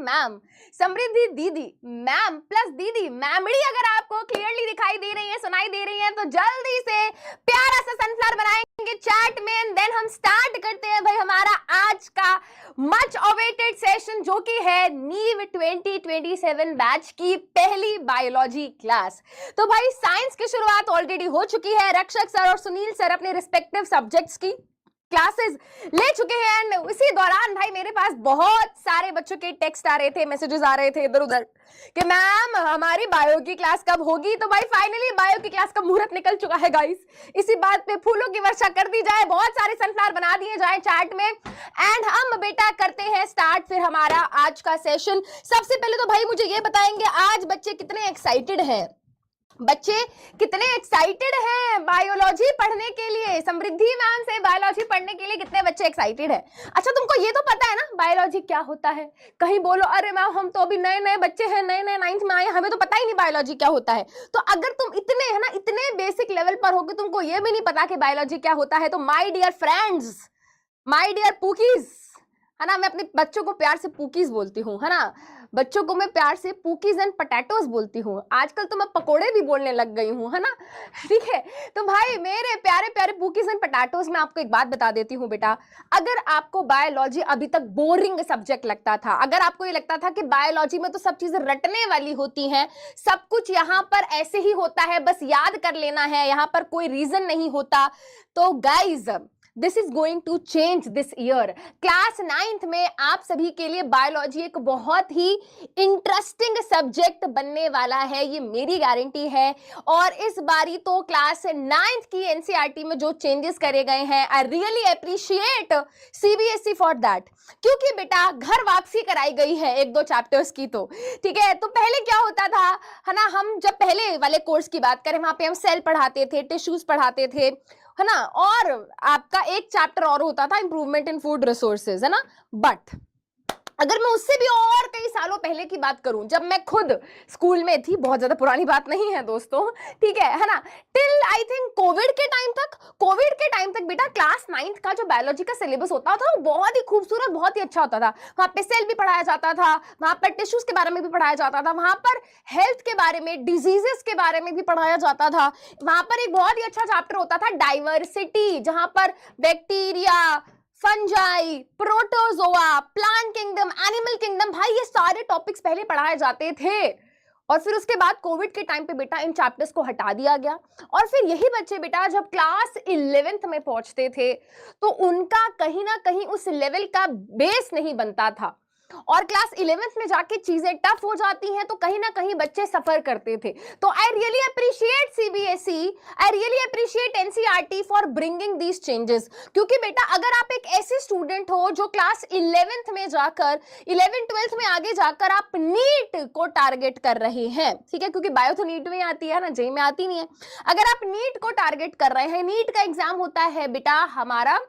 Ma'am, समृद्धि दीदी, ma'am plus दीदी, मैमड़ी अगर आपको क्लियरली दिखाई दे रही है, सुनाई दे रही है तो जल्दी से प्यारा सा सनफ्लावर बनाएंगे चैट में एंड देन हम स्टार्ट करते हैं भाई हमारा आज का मच अवेटेड सेशन जो कि है नीव 2027 बैच की पहली बायोलॉजी क्लास। तो भाई साइंस की शुरुआत ऑलरेडी हो चुकी है। रक्षक सर और सुनील सर अपने रिस्पेक्टिव सब्जेक्ट्स की क्लासेस ले चुके हैं एंड इसी दौरान भाई मेरे पास बहुत सारे बच्चों के टेक्स्ट आ रहे थे, मैसेजेस आ रहे थे इधर उधर कि मैम हमारी बायो की क्लास कब होगी। तो भाई फाइनली बायो की क्लास का मुहूर्त निकल चुका है गाइस। इसी बात पे फूलों की वर्षा कर दी जाए, बहुत सारे सनफ्लावर बना दिए जाए चैट में एंड हम बेटा करते हैं स्टार्ट फिर हमारा आज का सेशन। सबसे पहले तो भाई मुझे ये बताएंगे आज बच्चे कितने एक्साइटेड हैं, बच्चे कितने एक्साइटेड हैं बायोलॉजी पढ़ने के लिए। समृद्धि मैम से बायोलॉजी पढ़ने के लिए कितने बच्चे एक्साइटेड हैं? अच्छा तुमको ये तो पता है ना बायोलॉजी क्या होता है? कहीं बोलो अरे मैम हम तो अभी नए नए बच्चे हैं, नए नए 9th में आए, हमें तो पता ही नहीं बायोलॉजी क्या होता है। तो अगर तुम इतने है ना इतने बेसिक लेवल पर हो कि तुमको ये भी नहीं पता कि बायोलॉजी क्या होता है, तो my dear friends, my dear pookies, है ना, मैं अपने बच्चों को प्यार से पूकीज बोलती हूँ, है ना, बच्चों को मैं प्यार से पूकीज एंड पटैटोज बोलती हूँ। आजकल तो मैं पकोड़े भी बोलने लग गई हूँ, है ना, ठीक है। तो भाई मेरे प्यारे प्यारे पूकीज एंड पटैटोज, मैं आपको एक बात बता देती हूँ बेटा, अगर आपको बायोलॉजी अभी तक बोरिंग सब्जेक्ट लगता था, अगर आपको ये लगता था कि बायोलॉजी में तो सब चीजें रटने वाली होती हैं, सब कुछ यहाँ पर ऐसे ही होता है, बस याद कर लेना है, यहाँ पर कोई रीजन नहीं होता, तो guys this is going to change this year. Class 9th में आप सभी के लिए बायोलॉजी एक बहुत ही इंटरेस्टिंग सब्जेक्ट बनने वाला है, ये मेरी गारंटी है। और इस बारी तो क्लास 9th की एनसीईआरटी में जो चेंजेस करे गए हैं, I really appreciate CBSE for that, क्योंकि बेटा घर वापसी कराई गई है एक दो चैप्टर्स की। तो ठीक है, तो पहले क्या होता था, है ना, हम जब पहले वाले कोर्स की बात करें वहां पे हम सेल पढ़ाते थे, टिश्यूज पढ़ाते थे, है ना, और आपका एक चैप्टर और होता था इंप्रूवमेंट इन फूड रिसोर्सेज, है ना। बट अगर मैं उससे भी और कई सालों पहले की बात करूं, जब मैं खुद स्कूल में थी, बहुत ज्यादा पुरानी बात नहीं है दोस्तों, ठीक है ना, टिल आई थिंक कोविड के टाइम तक बेटा क्लास 9th का जो बायोलॉजी का सिलेबस होता था वो बहुत ही खूबसूरत, बहुत ही अच्छा होता था। वहां पे सेल भी पढ़ाया जाता था, वहां पर टिश्यूज के बारे में भी पढ़ाया जाता था, वहां पर हेल्थ के बारे में, डिजीजेस के बारे में भी पढ़ाया जाता था। वहां पर एक बहुत ही अच्छा चैप्टर होता था डाइवर्सिटी, जहां पर bacteria, fungi, protozoa, plant kingdom, animal kingdom, भाई ये सारे टॉपिक्स पहले पढ़ाए जाते थे। और फिर उसके बाद कोविड के टाइम पे बेटा इन चैप्टर्स को हटा दिया गया और फिर यही बच्चे बेटा जब क्लास 11th में पहुंचते थे तो उनका कहीं ना कहीं उस लेवल का बेस नहीं बनता था और क्लास 11th में जाके चीजें टफ हो जाती हैं तो कहीं ना कहीं बच्चे सफर करते थे। तो I really appreciate CBSE, I really appreciate NCERT for bringing these changes, क्योंकि बेटा अगर आप एक ऐसे स्टूडेंट हो जो क्लास 11th में जाकर 11th-12th में आगे जाकर आप नीट को टारगेट कर रहे हैं, ठीक है, क्योंकि बायो तो नीट में आती है ना, जेई में आती नहीं है। अगर आप नीट को टारगेट कर रहे हैं, नीट का एग्जाम होता है बेटा हमारा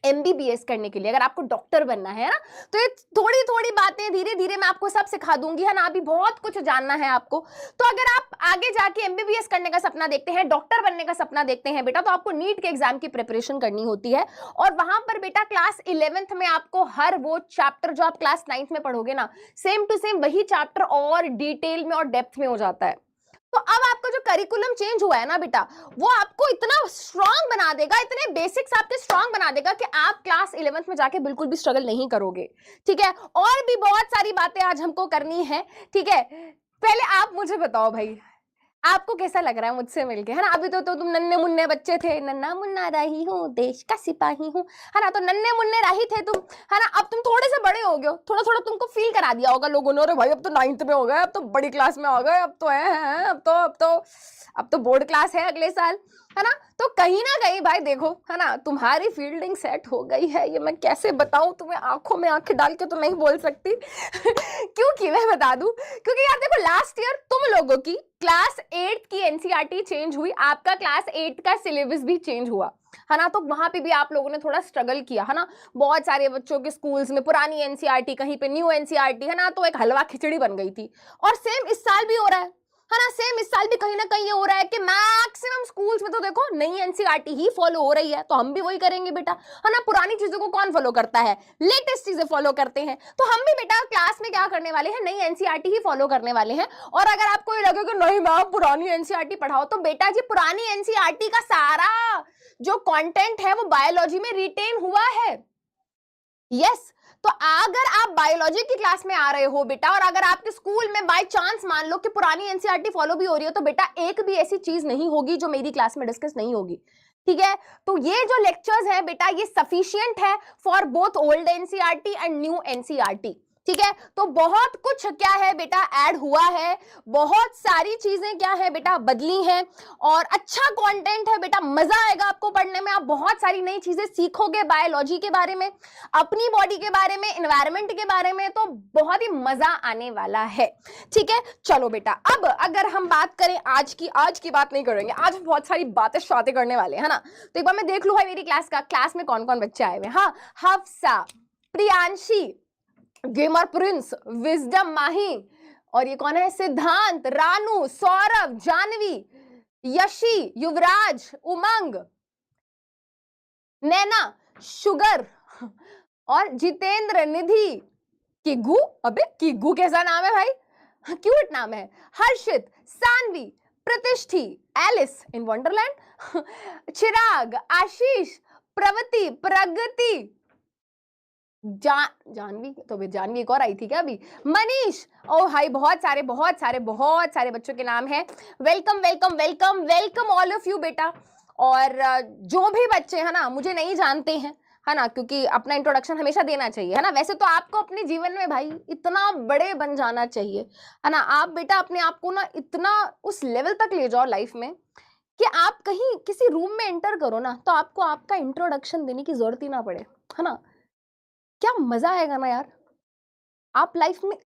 एमबीबीएस करने के लिए, अगर आपको डॉक्टर बनना है ना, तो ये थोड़ी थोड़ी बातें धीरे धीरे मैं आपको सब सिखा दूंगी, है ना, अभी बहुत कुछ जानना है आपको। तो अगर आप आगे जाके एमबीबीएस करने का सपना देखते हैं, डॉक्टर बनने का सपना देखते हैं बेटा, तो आपको नीट के एग्जाम की प्रिपरेशन करनी होती है और वहां पर बेटा क्लास 11th में आपको हर वो चैप्टर जो आप क्लास 9th में पढ़ोगे ना, सेम टू सेम वही चैप्टर और डिटेल में और डेप्थ में हो जाता है। तो अब आपका जो करिकुलम चेंज हुआ है ना बेटा, वो आपको इतना स्ट्रांग बना देगा, इतने बेसिक्स आपके स्ट्रांग बना देगा कि आप क्लास 11th में जाके बिल्कुल भी स्ट्रगल नहीं करोगे, ठीक है। और भी बहुत सारी बातें आज हमको करनी है, ठीक है। पहले आप मुझे बताओ भाई, आपको कैसा लग रहा है मुझसे मिलके, है ना। अभी तो तुम नन्हे मुन्ने बच्चे थे, नन्ना मुन्ना राही हूँ, देश का सिपाही हूँ, है ना, तो नन्हे मुन्ने राही थे तुम, है ना। अब तुम थोड़े से बड़े हो गए हो, थोड़ा थोड़ा तुमको फील करा दिया होगा लोगों ने, अरे भाई अब तो 9th में हो गए, अब तो बड़ी क्लास में हो गए, अब तो है, अब तो बोर्ड क्लास है अगले साल, है ना। तो कहीं ना कहीं भाई देखो, है ना, तुम्हारी फील्डिंग सेट हो गई है, ये मैं कैसे बताऊं तुम्हें, आंखों में आंखें डाल के तो नहीं बोल सकती क्योंकि मैं बता दूं, क्योंकि यार देखो लास्ट ईयर तुम लोगों की क्लास 8 की एनसीईआरटी चेंज हुई, आपका क्लास 8 का सिलेबस भी चेंज हुआ, है ना। तो वहां पे भी आप लोगों ने थोड़ा स्ट्रगल किया, है ना। बहुत सारे बच्चों के स्कूल्स में पुरानी एनसीईआरटी, कहीं पे न्यू एनसीईआरटी, है ना, तो एक हलवा खिचड़ी बन गई थी। और सेम इस साल भी हो रहा है, है ना। सेम इस साल भी कहीं ना कहीं ये हो रहा है कि मैक्सिमम स्कूल्स में तो देखो नई एनसीईआरटी ही फॉलो हो रही है, तो हम भी वही करेंगे बेटा, है ना। पुरानी चीजों को कौन फॉलो करता है, लेटेस्ट चीजें फॉलो करते हैं। तो हम भी बेटा क्लास में क्या करने वाले हैं, नई एनसीईआरटी ही फॉलो करने वाले हैं। और अगर आपको ये लगे कि नहीं मैम पुरानी एनसीईआरटी पढ़ाओ, तो बेटा जी पुरानी एनसीईआरटी का सारा जो कंटेंट है वो बायोलॉजी में रिटेन हुआ है। यस, तो अगर आप बायोलॉजी की क्लास में आ रहे हो बेटा, और अगर आपके स्कूल में बाय चांस मान लो कि पुरानी एनसीईआरटी फॉलो भी हो रही है, तो बेटा एक भी ऐसी चीज नहीं होगी जो मेरी क्लास में डिस्कस नहीं होगी, ठीक है। तो ये जो लेक्चर्स है बेटा ये सफिशिएंट है for both old NCERT and new NCERT, ठीक है। तो बहुत कुछ क्या है बेटा ऐड हुआ है, बहुत सारी चीजें क्या है बेटा बदली हैं, और अच्छा कंटेंट है बेटा, मजा आएगा आपको पढ़ने में। आप बहुत सारी नई चीजें सीखोगे बायोलॉजी के बारे में, अपनी बॉडी के बारे में, एनवायरनमेंट के बारे में, तो बहुत ही मजा आने वाला है, ठीक है। चलो बेटा अब अगर हम बात करें आज की बात नहीं करेंगे, आज बहुत सारी बातें शातें करने वाले हैं, है ना। तो एक बार मैं देख लू भाई मेरी क्लास में कौन कौन बच्चे आए हुए। हाँ, Hafsa, Priyanshi, gamer prince, wisdom Mahi, और ये कौन है, सिद्धांत, रानू, सौरभ, जानवी, यशी, युवराज, उमंग, नैना, शुगर, और जितेंद्र, निधि, किग्गू, अबे किग्गू कैसा नाम है भाई, क्यूट नाम है, हर्षित, सानवी, प्रतिष्ठी, एलिस इन वंडरलैंड, चिराग, आशीष, प्रवति, प्रगति, जानवी, तो भी जानवी एक और आई थी क्या अभी, मनीष। ओ भाई बहुत सारे बच्चों के नाम है। Welcome welcome welcome welcome all of you बेटा। और जो भी बच्चे है ना मुझे नहीं जानते हैं, है ना, क्योंकि अपना इंट्रोडक्शन हमेशा देना चाहिए, है ना। वैसे तो आपको अपने जीवन में भाई इतना बड़े बन जाना चाहिए, है ना। आप बेटा अपने आप को ना इतना उस लेवल तक ले जाओ लाइफ में कि आप कहीं किसी रूम में एंटर करो ना तो आपको आपका इंट्रोडक्शन देने की जरूरत ही ना पड़े, है ना। क्या मजा आएगा ना यार, आप लाइफ में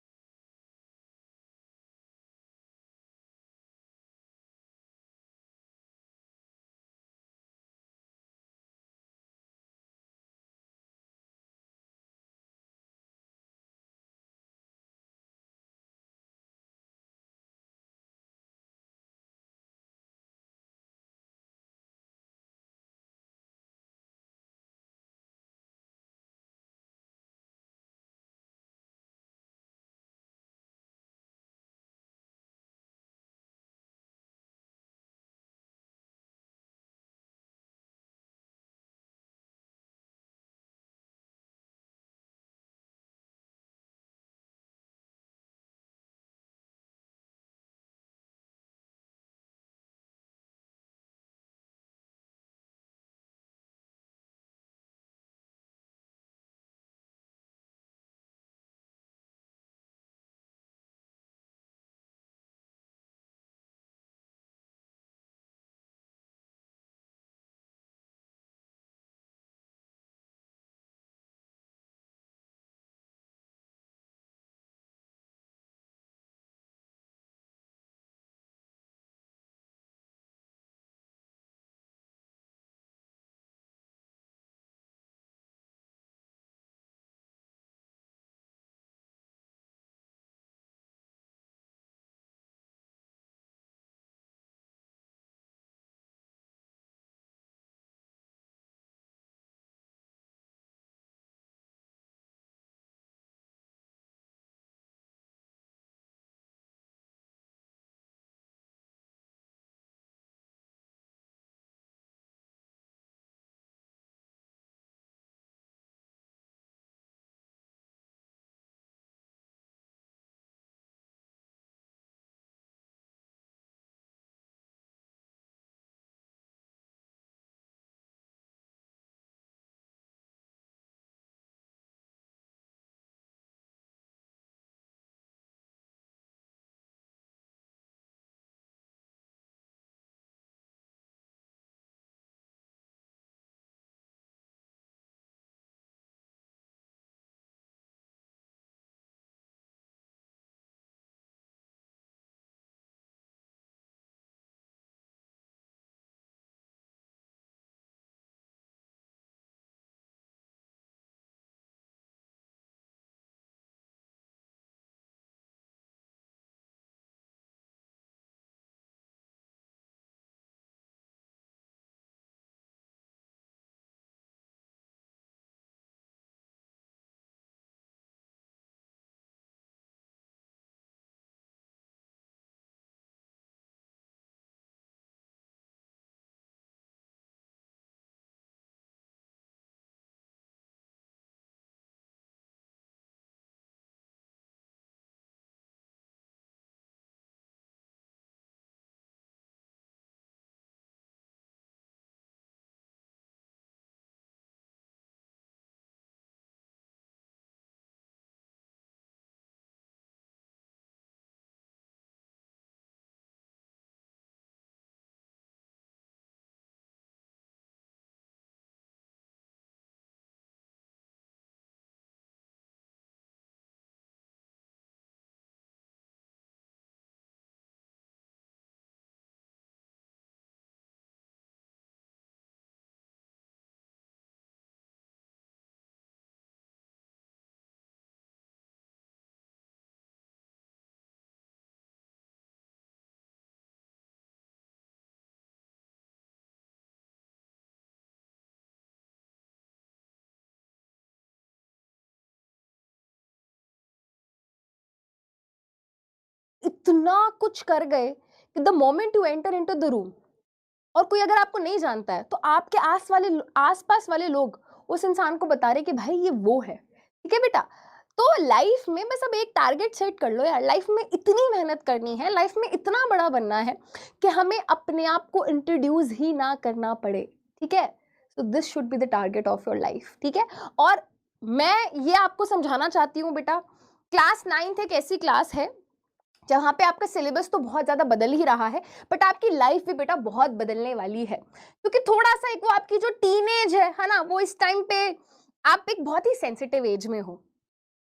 इतना कुछ कर गए कि the moment you enter into the room और कोई अगर आपको नहीं जानता है तो आपके आसपास वाले लोग उस इंसान को बता रहे कि भाई ये वो है। ठीक है बेटा, तो लाइफ में बस अब एक टारगेट सेट कर लो यार, लाइफ में इतनी मेहनत करनी है, लाइफ में इतना बड़ा बनना है कि हमें अपने आप को इंट्रोड्यूस ही ना करना पड़े। ठीक है, so this should be the target of your life. ठीक है, और मैं ये आपको समझाना चाहती हूँ बेटा, क्लास 9th एक ऐसी क्लास है जहाँ पे आपका सिलेबस तो बहुत ज्यादा बदल ही रहा है, बट आपकी लाइफ भी बेटा बहुत बदलने वाली है, क्योंकि थोड़ा सा एक वो आपकी जो टीनेज है ना, वो इस टाइम पे आप एक बहुत ही सेंसिटिव एज में हो,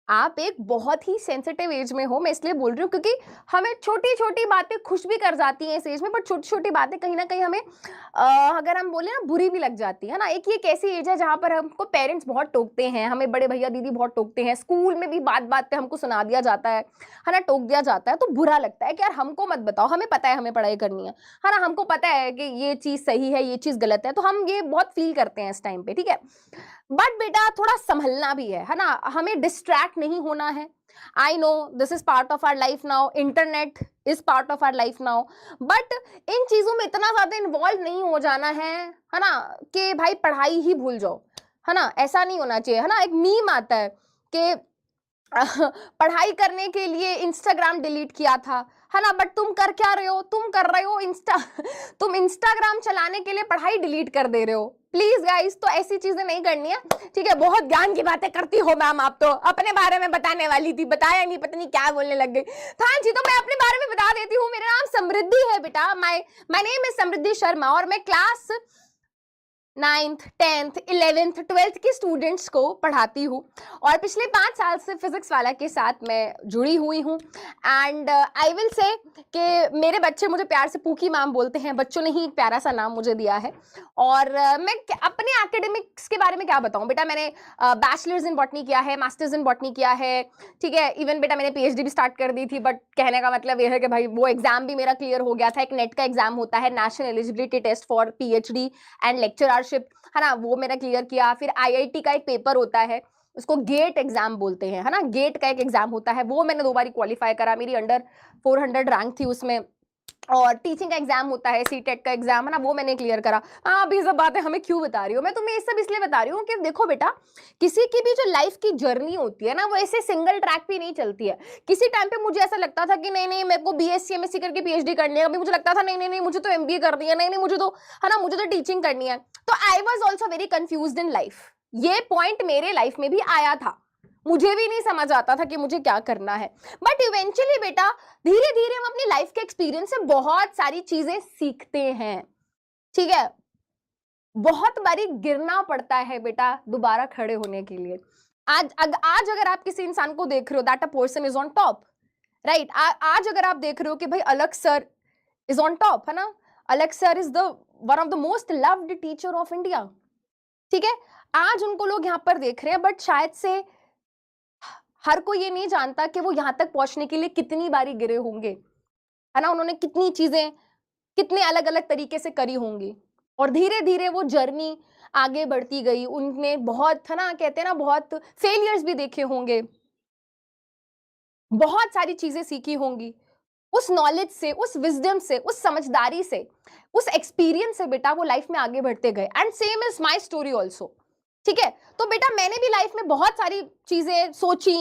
आप एक बहुत ही सेंसिटिव एज में हो। मैं इसलिए बोल रही हूँ क्योंकि हमें छोटी छोटी बातें खुश भी कर जाती हैं इस एज में, बट छोटी छोटी बातें कहीं ना कहीं हमें अगर हम बोले ना बुरी भी लग जाती है ना। एक ये कैसी एज है जहाँ पर हमको पेरेंट्स बहुत टोकते हैं, हमें बड़े भैया दीदी बहुत टोकते हैं, स्कूल में भी बात बात पे हमको सुना दिया जाता है ना, टोक दिया जाता है, तो बुरा लगता है कि यार हमको मत बताओ, हमें पता है हमें पढ़ाई करनी है ना, हमको पता है कि ये चीज सही है ये चीज गलत है, तो हम ये बहुत फील करते हैं इस टाइम पे। ठीक है, बट बेटा थोड़ा संभलना भी है ना, हमें डिस्ट्रैक्ट नहीं होना है। I know this is part of our life now, internet is part of our life now, but इन चीजों में इतना ज्यादा इन्वॉल्व नहीं हो जाना है ना, कि भाई पढ़ाई ही भूल जाओ, है ना, ऐसा नहीं होना चाहिए। है ना, एक मीम आता है कि पढ़ाई करने के लिए इंस्टाग्राम डिलीट किया था, है ना, बट तुम कर क्या रहे हो, तुम कर रहे हो तुम इंस्टाग्राम चलाने के लिए पढ़ाई डिलीट कर दे रहे हो। प्लीज गाइस, तो ऐसी चीजें नहीं करनी है। ठीक है, बहुत ज्ञान की बातें करती हो मैम, आप तो अपने बारे में बताने वाली थी, बताया नहीं, पता नहीं क्या बोलने लग गई। तो हाँ जी, तो मैं अपने बारे में बता देती हूँ, मेरा नाम समृद्धि है बेटा, माय नेम इज समृद्धि शर्मा, और मैं class 9th 10th 11th 12th के स्टूडेंट्स को पढ़ाती हूँ, और पिछले 5 साल से फिजिक्स वाला के साथ मैं जुड़ी हुई हूँ। एंड आई विल से कि मेरे बच्चे मुझे प्यार से पूकी मैम बोलते हैं, बच्चों ने ही एक प्यारा सा नाम मुझे दिया है। और मैं अपने एकेडमिक्स के बारे में क्या बताऊँ बेटा, मैंने बैचलर्स इन बॉटनी किया है, मास्टर्स इन बॉटनी किया है। ठीक है, इवन बेटा मैंने PhD भी स्टार्ट कर दी थी, बट कहने का मतलब ये है कि भाई वो एग्जाम भी मेरा क्लियर हो गया था। एक नेट का एग्जाम होता है, national eligibility test for PhD and lectureship, है ना, वो मैंने क्लियर किया। फिर IIT का एक पेपर होता है, उसको गेट एग्जाम बोलते हैं, है ना, गेट का एक एग्जाम होता है, वो मैंने 2 बार क्वालिफाई करा, मेरी अंडर 400 रैंक थी उसमें। और टीचिंग का एग्जाम होता है, CTET का एग्जाम, है ना, वो मैंने क्लियर करा। हाँ, अभी सब बातें हमें क्यों बता रही हूँ मैं तुम्हें, ये सब इसलिए बता रही हूँ कि देखो बेटा, किसी की भी जो लाइफ की जर्नी होती है ना, वो ऐसे सिंगल ट्रैक पे नहीं चलती है। किसी टाइम पे मुझे ऐसा लगता था कि नहीं नहीं मेरे को BSc MSc करके PhD करनी है, अभी मुझे लगता था नहीं नहीं नहीं मुझे तो MBA करनी है, नहीं नहीं मुझे तो, है ना, मुझे तो टीचिंग करनी है। तो I was also very confused in life, ये पॉइंट मेरे लाइफ में भी आया था, मुझे भी नहीं समझ आता था कि मुझे क्या करना है। बट इवेंचुअली बेटा धीरे धीरे हम अपनी लाइफ के एक्सपीरियंस से बहुत सारी चीजें सीखते हैं। ठीक है, बहुत बारी गिरना पड़ता है बेटा दोबारा खड़े होने के लिए। आज अगर आप किसी इंसान को देख रहे हो that a person is on top, right, आज अगर आप देख रहे हो कि भाई अलख सर इज ऑन टॉप, है ना, अलख sir is the one of the most loved teacher of India. ठीक है, आज उनको लोग यहाँ पर देख रहे हैं, बट शायद से हर कोई ये नहीं जानता कि वो यहां तक पहुंचने के लिए कितनी बारी गिरे होंगे, है ना, उन्होंने कितनी चीजें कितने अलग अलग तरीके से करी होंगी, और धीरे धीरे वो जर्नी आगे बढ़ती गई। उनने बहुत, है ना, कहते हैं ना, बहुत फेलियर्स भी देखे होंगे, बहुत सारी चीजें सीखी होंगी। उस नॉलेज से, उस विजडम से, उस समझदारी से, उस एक्सपीरियंस से बेटा वो लाइफ में आगे बढ़ते गए। And same is my story also. ठीक है, तो बेटा मैंने भी लाइफ में बहुत सारी चीजें सोची,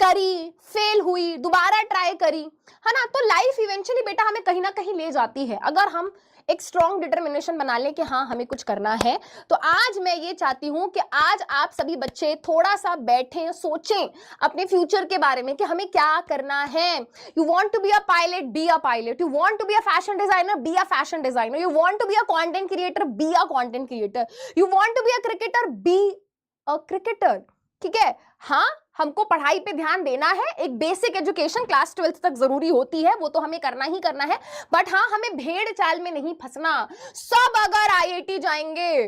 करी, फेल हुई, दोबारा ट्राई करी, है ना। तो लाइफ इवेंचुअली बेटा हमें कहीं ना कहीं ले जाती है, अगर हम एक स्ट्रॉन्ग डिटर्मिनेशन बना लें कि हाँ हमें कुछ करना है। तो आज मैं ये चाहती हूं कि आज आप सभी बच्चे थोड़ा सा बैठें, सोचें अपने फ्यूचर के बारे में कि हमें क्या करना है। You want to be a pilot, be a pilot. You want to be a fashion designer, be a fashion designer. You want to be a content creator, be a content creator. You want to be a cricketer, be a cricketer. ठीक है, हाँ हमको पढ़ाई पे ध्यान देना है, एक बेसिक एजुकेशन क्लास 12th तक जरूरी होती है, वो तो हमें करना ही करना है, बट हाँ हमें भेड़ चाल में नहीं फंसना। सब अगर IIT जाएंगे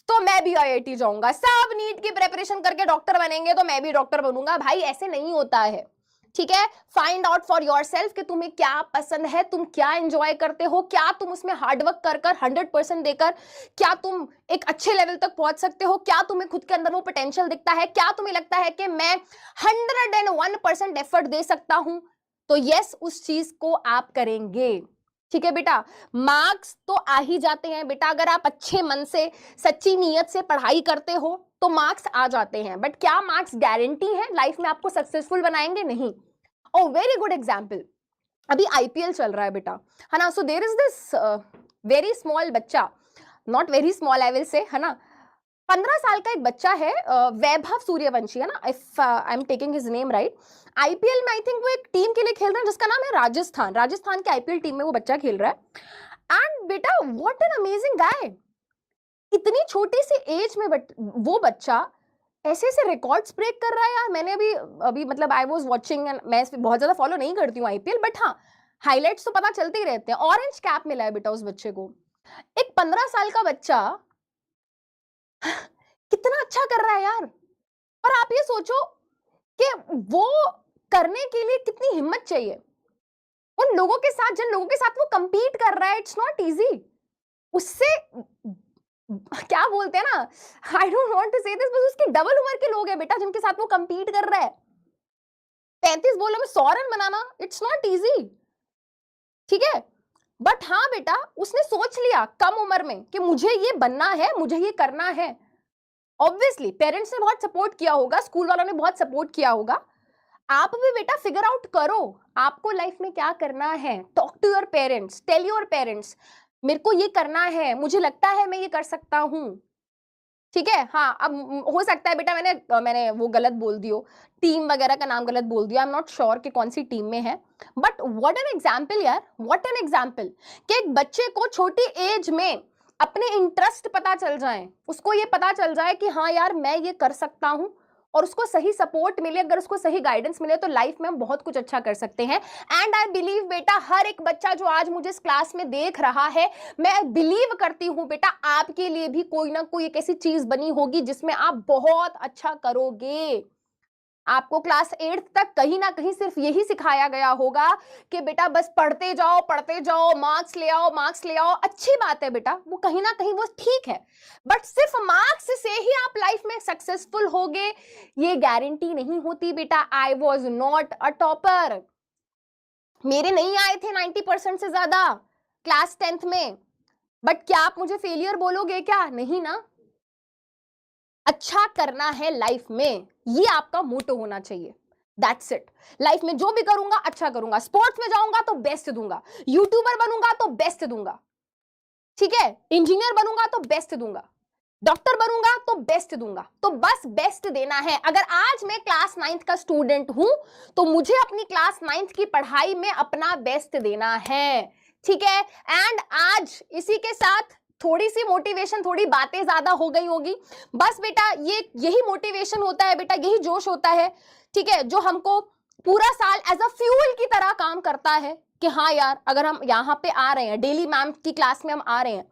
तो मैं भी IIT जाऊंगा, सब नीट की प्रिपरेशन करके डॉक्टर बनेंगे तो मैं भी डॉक्टर बनूंगा, भाई ऐसे नहीं होता है। ठीक है, फाइंड आउट फॉर योरसेल्फ कि तुम्हें क्या पसंद है, तुम क्या एंजॉय करते हो, क्या तुम उसमें हार्डवर्क कर कर 100% देकर क्या तुम एक अच्छे लेवल तक पहुंच सकते हो, क्या तुम्हें खुद के अंदर वो पोटेंशियल दिखता है, क्या तुम्हें लगता है कि मैं 101% एफर्ट दे सकता हूं तो यस, उस चीज को आप करेंगे। ठीक है बेटा, मार्क्स तो आ ही जाते हैं बेटा, अगर आप अच्छे मन से सच्ची नीयत से पढ़ाई करते हो तो मार्क्स आ जाते हैं, बट क्या मार्क्स गारंटी है लाइफ में आपको सक्सेसफुल बनाएंगे? नहीं। ओ वेरी गुड एग्जाम्पल, अभी आईपीएल चल रहा है बेटा, है ना। So there is this very small बच्चा, not very small I will say, है ना, 15 साल का एक बच्चा है, वैभव सूर्यवंशी, है ना, if I am taking his name right. IPL में आई थिंक वो एक टीम के लिए खेल रहा है जिसका नाम है राजस्थान, राजस्थान के आईपीएल टीम में वो बच्चा खेल रहा है। एंड बेटा व्हाट एन अमेजिंग गाय, इतनी छोटी सी एज में वो बच्चा ऐसे ऐसे रिकॉर्ड्स ब्रेक कर रहा है यार। मैंने अभी अभी मतलब आई वाज वाचिंग, मैं बहुत ज्यादा फॉलो नहीं करती हूँ आईपीएल, बट हाँ हाइलाइट्स तो पता चलते ही रहते हैं। ऑरेंज कैप मिला है बेटा उस बच्चे को। एक 15 साल का बच्चा कितना अच्छा कर रहा है यार। और आप ये सोचो कि वो करने के लिए कितनी हिम्मत चाहिए। उन लोगों के साथ, जिन लोगों के साथ वो कंपीट कर रहा है, इट्स नॉट इजी। उससे क्या बोलते हैं ना, आई डोंट वांट टू से दिस, बस उसकी डबल उम्र के लोग हैं बेटा जिनके साथ वो कंपीट कर रहा है। 35 बॉलों में 100 run banana, it's not easy. ठीक है, बट हाँ बेटा उसने सोच लिया कम उम्र में कि मुझे ये बनना है, मुझे ये करना है। ऑब्वियसली पेरेंट्स ने बहुत सपोर्ट किया होगा, स्कूल वालों ने बहुत सपोर्ट किया होगा। आप भी बेटा फिगर आउट करो आपको लाइफ में क्या करना है। Talk to your parents, tell your parents मेरे को ये करना है, मुझे लगता है मैं ये कर सकता हूं। ठीक है, हाँ अब हो सकता है बेटा मैंने वो गलत बोल दियो, टीम वगैरह का नाम गलत बोल दिया, आई एम नॉट श्योर कि कौन सी टीम में है, बट व्हाट एन एग्जाम्पल यार, व्हाट एन एग्जाम्पल कि एक बच्चे को छोटी एज में अपने इंटरेस्ट पता चल जाए, उसको ये पता चल जाए कि हाँ यार मैं ये कर सकता हूं, और उसको सही सपोर्ट मिले, अगर उसको सही गाइडेंस मिले तो लाइफ में हम बहुत कुछ अच्छा कर सकते हैं। एंड आई बिलीव बेटा हर एक बच्चा जो आज मुझे इस क्लास में देख रहा है, मैं बिलीव करती हूं बेटा आपके लिए भी कोई ना कोई एक ऐसी चीज बनी होगी जिसमें आप बहुत अच्छा करोगे। आपको क्लास 8 तक कहीं ना कहीं सिर्फ यही सिखाया गया होगा कि बेटा बस पढ़ते जाओ, मार्क्स ले आओ, मार्क्स ले आओ। अच्छी बात है बेटा, वो कहीं ना कहीं वो ठीक है, बट सिर्फ मार्क्स से ही आप लाइफ में सक्सेसफुल होगे ये गारंटी नहीं होती बेटा। I was not a topper, मेरे नहीं आए थे 90% से ज्यादा क्लास 10th में, बट क्या आप मुझे फेलियर बोलोगे? क्या नहीं ना। अच्छा करना है लाइफ में, ये आपका मोटो होना चाहिए। That's it. लाइफ में जो भी करूंगा अच्छा करूंगा, स्पोर्ट्स में जाऊंगा तो बेस्ट दूंगा, यूट्यूबर बनूंगा तो बेस्ट दूंगा, ठीक है, इंजीनियर बनूंगा तो बेस्ट दूंगा, डॉक्टर बनूंगा तो बेस्ट दूंगा। तो बस बेस्ट देना है। अगर आज मैं क्लास 9th का स्टूडेंट हूं तो मुझे अपनी क्लास 9th की पढ़ाई में अपना बेस्ट देना है, ठीक है। एंड आज इसी के साथ थोड़ी सी मोटिवेशन, थोड़ी बातें ज्यादा हो गई होगी, बस बेटा यही मोटिवेशन होता है बेटा, यही जोश होता है, ठीक है, जो हमको पूरा साल एज अ फ्यूल की तरह काम करता है कि हाँ यार अगर हम यहाँ पे आ रहे हैं, डेली मैम की क्लास में हम आ रहे हैं,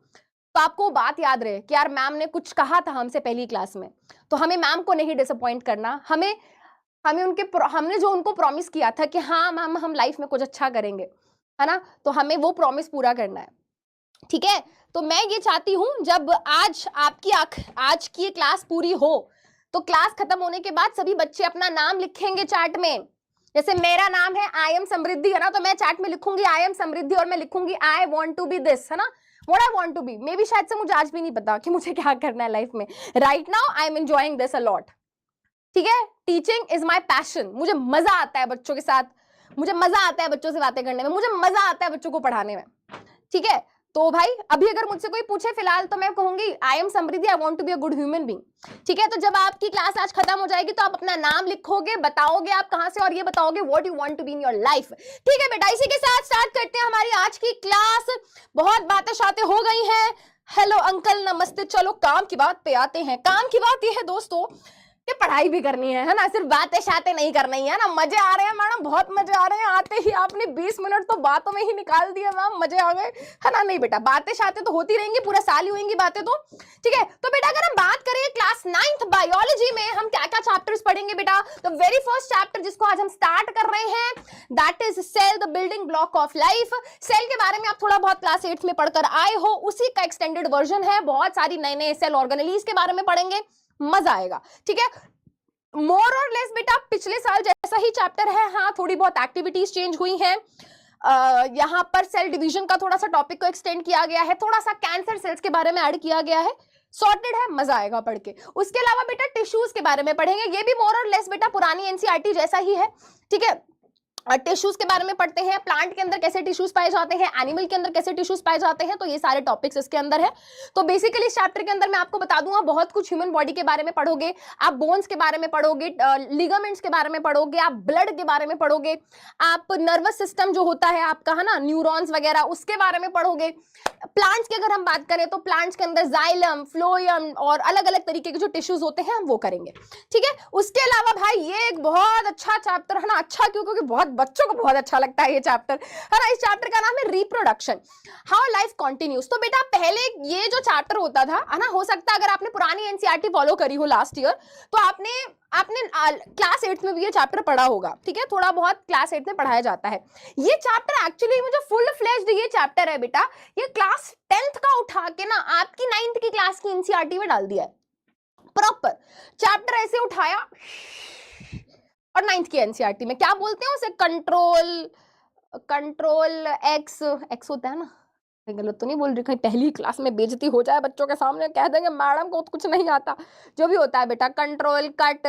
तो आपको बात याद रहे कि यार मैम ने कुछ कहा था हमसे पहली क्लास में, तो हमें मैम को नहीं डिसअपॉइंट करना, हमने जो उनको प्रॉमिस किया था कि हाँ मैम हम लाइफ में कुछ अच्छा करेंगे, है ना, तो हमें वो प्रॉमिस पूरा करना है, ठीक है। तो मैं ये चाहती हूं जब आज की क्लास पूरी हो तो क्लास खत्म होने के बाद सभी बच्चे अपना नाम लिखेंगे चार्ट में। जैसे मेरा नाम है आई एम समृद्धि, है ना, तो मैं चार्ट में लिखूंगी आई एम समृद्धि और मैं लिखूंगी I want to be this, है ना, what I want to be. Maybe शायद से मुझे आज भी नहीं पता कि मुझे क्या करना है लाइफ में। Right now I am enjoying this a lot, ठीक है। टीचिंग इज माई पैशन, मुझे मजा आता है बच्चों के साथ, मुझे मजा आता है बच्चों से बातें करने में, मुझे मजा आता है बच्चों को पढ़ाने में, ठीक है। तो भाई अभी अगर मुझसे कोई पूछे फिलहाल तो मैं कहूंगी I am Samriddhi, I want to be a good human being, ठीक है। तो जब आपकी क्लास आज खत्म हो जाएगी तो आप अपना नाम लिखोगे, बताओगे आप कहां से, और ये बताओगे what you want to be in your life, ठीक है बेटा। इसी के साथ स्टार्ट करते हैं हमारी आज की क्लास। बहुत बातें शातें हो गई हैं, हेलो अंकल नमस्ते, चलो काम की बात पे आते हैं। काम की बात ये है दोस्तों कि पढ़ाई भी करनी है ना, सिर्फ बातें शातें नहीं करनी है ना। मजे आ रहे हैं मैडम, बहुत मजे आ रहे हैं, आते ही आपने 20 मिनट तो बातों में ही निकाल दिया मैम, मजे आ गए, है ना। नहीं बेटा बातें शातें तो होती रहेंगी, पूरा साल ही होंगी बातें तो, ठीक है। तो बेटा अगर हम बात करें क्लास 9th बायोलॉजी में हम क्या क्या चैप्टर्स पढ़ेंगे बेटा, तो वेरी फर्स्ट चैप्टर जिसको आज हम स्टार्ट कर रहे हैं that is cell, the building block of life. Cell के बारे में आप थोड़ा बहुत क्लास 8 में पढ़कर आए हो, उसी का एक्सटेंडेड वर्जन है। बहुत सारी नए नए सेल ऑर्गेनेलीज के बारे में पढ़ेंगे, मजा आएगा, ठीक है। मोर और लेस बेटा पिछले साल जैसा ही चैप्टर है, हाँ थोड़ी बहुत एक्टिविटीज चेंज हुई हैं। यहाँ पर सेल डिवीजन का थोड़ा सा टॉपिक को एक्सटेंड किया गया है, थोड़ा सा कैंसर सेल्स के बारे में ऐड किया गया है, सॉर्टेड है, मजा आएगा पढ़ के। उसके अलावा बेटा टिश्यूज के बारे में पढ़ेंगे, ये भी मोर और लेस बेटा पुरानी एनसीईआरटी जैसा ही है, ठीक है। टिश्यूज के बारे में पढ़ते हैं, प्लांट के अंदर कैसे टिश्यूज पाए जाते हैं, एनिमल के अंदर कैसे टिश्यूज पाए जाते हैं, तो ये सारे टॉपिक्स इसके अंदर है। तो बेसिकली इस चैप्टर के अंदर मैं आपको बता दूंगा बहुत कुछ ह्यूमन बॉडी के बारे में पढ़ोगे, आप बोन्स के बारे में पढ़ोगे, लिगामेंट्स के बारे में पढ़ोगे, आप ब्लड के बारे में पढ़ोगे, आप नर्वस सिस्टम जो होता है आपका, है ना, न्यूरॉन्स वगैरह, उसके बारे में पढ़ोगे। प्लांट्स की अगर हम बात करें तो प्लांट्स के अंदर जाइलम, फ्लोएम और अलग अलग तरीके के जो टिश्यूज होते हैं हम वो करेंगे, ठीक है। उसके अलावा भाई ये एक बहुत अच्छा चैप्टर है ना, अच्छा क्यों, क्योंकि बहुत बच्चों को बहुत अच्छा लगता है ये चैप्टर, है ना। इस चैप्टर का नाम है रिप्रोडक्शन, हाउ लाइफ कंटिन्यूज। तो बेटा पहले ये जो चैप्टर होता था, है ना, हो सकता है अगर आपने पुरानी एनसीईआरटी फॉलो करी हो लास्ट ईयर, तो आपने क्लास 8 में भी ये चैप्टर पढ़ा होगा, ठीक है, थोड़ा बहुत क्लास 8 में पढ़ाया जाता है। ये चैप्टर एक्चुअली मुझे फुल फ्लेज्ड ये चैप्टर है बेटा, ये क्लास 10th का उठा के ना आपकी 9th की क्लास की एनसीईआरटी में डाल दिया है, प्रॉपर चैप्टर ऐसे उठाया और 9th की एनसीईआरटी में क्या बोलते हैं उसे, कंट्रोल एक्स होता है ना, गलत तो नहीं बोल रही, कहीं पहली क्लास में बेइज्जती हो जाए बच्चों के सामने, कह देंगे मैडम को कुछ नहीं आता, जो भी होता है बेटा, control, cut,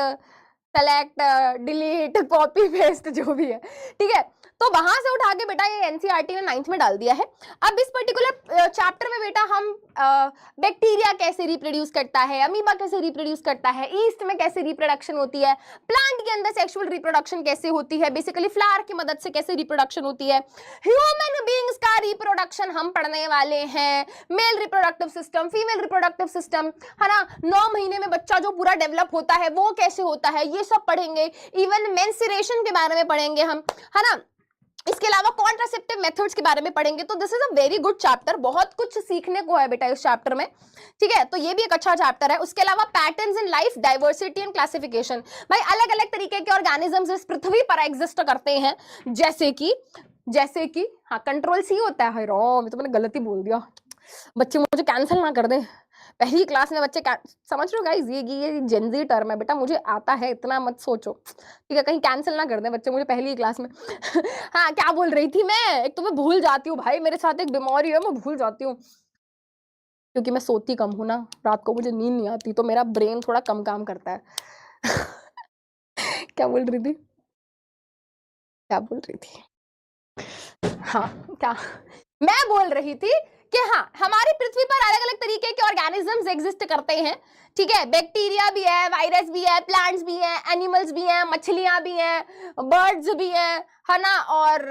select, delete, copy paste, जो भी है, ठीक है। तो वहां से उठा के बेटा ये एनसीईआरटी ने 9th में डाल दिया है। अब इस पर्टिकुलर चैप्टर में बेटा हम बैक्टीरिया कैसे रिप्रोड्यूस करता है, अमीबा कैसे रिप्रोड्यूस करता है, ईस्ट में कैसे रिप्रोडक्शन होती है, प्लांट के अंदर सेक्सुअल रिप्रोडक्शन कैसे होती है, बेसिकली फ्लावर की मदद से कैसे रिप्रोडक्शन होती है, ह्यूमन बीइंग्स का रिप्रोडक्शन हम पढ़ने वाले हैं, male reproductive system, female reproductive system, है ना, 9 महीने में बच्चा जो पूरा डेवलप होता है वो कैसे होता है, ये सब पढ़ेंगे। इवन मेंस्ट्रुएशन के बारे में पढ़ेंगे हम, है ना। इसके अलावा कॉन्ट्रासेप्टिव मेथड्स के बारे में पढ़ेंगे। तो this is a very good chapter, बहुत कुछ सीखने को है बेटा इस चैप्टर में, ठीक है। तो ये भी एक अच्छा चैप्टर है। उसके अलावा patterns in life, diversity and classification, भाई अलग अलग तरीके के ऑर्गेनिजम्स इस पृथ्वी पर एग्जिस्ट करते हैं, जैसे कि हाँ कंट्रोल सी होता है, तो मैंने गलत ही बोल दिया, बच्चे मुझे कैंसिल ना कर दे, पहली क्लास में बच्चे समझ रहे हो गाइस, ये जेनजी टर्म है बेटा, मुझे आता है, इतना मत सोचो, ठीक है, कहीं कैंसिल ना कर दे बच्चे मुझे पहली क्लास में। हाँ क्या बोल रही थी मैं, एक तो मैं भूल जाती हूँ भाई, मेरे साथ एक बीमारी है, मैं भूल जाती हूँ, क्योंकि मैं सोती कम हूँ ना, रात को मुझे नींद नहीं आती, तो मेरा ब्रेन थोड़ा कम काम करता है। क्या बोल रही थी, हाँ क्या मैं बोल रही थी कि हाँ हमारी पृथ्वी पर अलग अलग तरीके के ऑर्गेनिजम्स एग्जिस्ट करते हैं, ठीक है, बैक्टीरिया भी है, वायरस भी है, प्लांट्स भी हैं, एनिमल्स भी हैं, मछलियां भी हैं, बर्ड्स भी हैं, है ना, और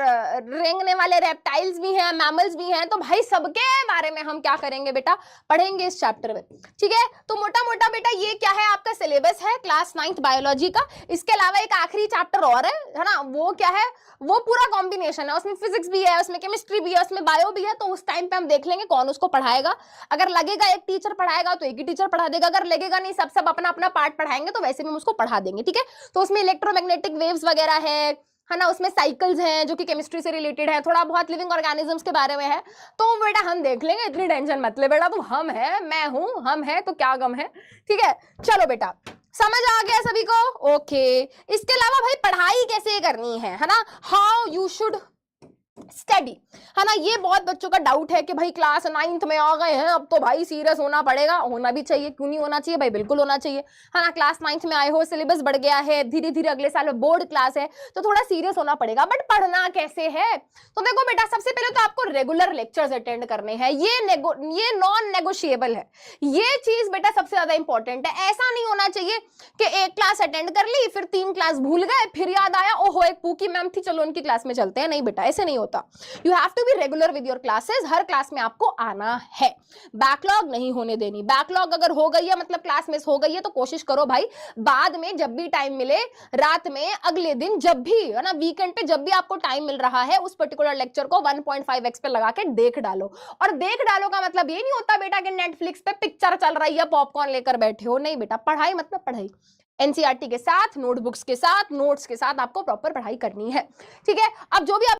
रेंगने वाले रेप्टाइल्स भी हैं, मैमल्स भी हैं। तो भाई सबके बारे में हम क्या करेंगे बेटा, पढ़ेंगे इस चैप्टर में, ठीक है। तो मोटा मोटा बेटा ये क्या है, आपका सिलेबस है क्लास 9th बायोलॉजी का। इसके अलावा एक आखिरी चैप्टर और है ना, वो क्या है, वो पूरा कॉम्बिनेशन है, उसमें फिजिक्स भी है, उसमें केमिस्ट्री भी है, उसमें बायो भी है। तो उस टाइम पे हम देख लेंगे कौन उसको पढ़ाएगा, अगर लगेगा एक टीचर पढ़ाएगा तो एक ही टीचर पढ़ा देगा, अगर लगेगा नहीं सब अपना अपना पार्ट पढ़ाएंगे तो वैसे भी हम उसको पढ़ा देंगे, ठीक है। तो उसमें इलेक्ट्रोमैग्नेटिक वेव्स वगैरह है ना, उसमें साइकिल्स हैं जो कि केमिस्ट्री से रिलेटेड है, थोड़ा बहुत लिविंग ऑर्गेनिजम्स के बारे में है, तो बेटा हम देख लेंगे, इतनी टेंशन मत ले बेटा, तो हम है, मैं हूं, हम है तो क्या गम है, ठीक है। चलो बेटा समझ आ गया सभी को, ओके। इसके अलावा भाई पढ़ाई कैसे करनी है ना, हाउ यू शुड स्टडी, है ना, ये बहुत बच्चों का डाउट है कि भाई क्लास 9th में आ गए हैं, अब तो भाई सीरियस होना पड़ेगा, होना भी चाहिए, क्यों नहीं होना चाहिए भाई, बिल्कुल होना चाहिए, है ना। क्लास 9th में आए हो, सिलेबस बढ़ गया है, धीरे धीरे अगले साल में बोर्ड क्लास है, तो थोड़ा सीरियस होना पड़ेगा। बट पढ़ना कैसे है, तो देखो बेटा सबसे पहले तो आपको रेगुलर लेक्चर्स अटेंड करने हैं, ये नॉन नेगोशिएबल है, ये चीज बेटा सबसे ज्यादा इंपॉर्टेंट है। ऐसा नहीं होना चाहिए कि एक क्लास अटेंड कर ली, फिर 3 क्लास भूल गए, फिर याद आया ओहो एक पूकी मैम थी, चलो उनकी क्लास में चलते हैं, नहीं बेटा ऐसे नहीं होता। You have to be regular with your classes, हर क्लास में आपको आना है, बैकलॉग नहीं होने देनी। बैकलॉग अगर हो गई है मतलब क्लास मिस हो गई है, तो कोशिश करो भाई बाद में जब भी टाइम मिले, रात में, अगले दिन, जब भी, है ना, वीकेंड पे जब भी आपको टाइम मिल रहा है, उस पर्टिकुलर लेक्चर को 1.5x पे लगा के देख डालो। और देख डालो का मतलब ये नहीं होता बेटा कि नेटफ्लिक्स पे पिक्चर चल रही है, पॉपकॉर्न लेकर बैठे हो, नहीं बेटा, पढ़ाई मतलब पढ़ाई, एनसीईआरटी के साथ, नोटबुक्स के साथ, नोट्स के साथ आपको प्रॉपर पढ़ाई करनी है, ठीक है। अब जो भी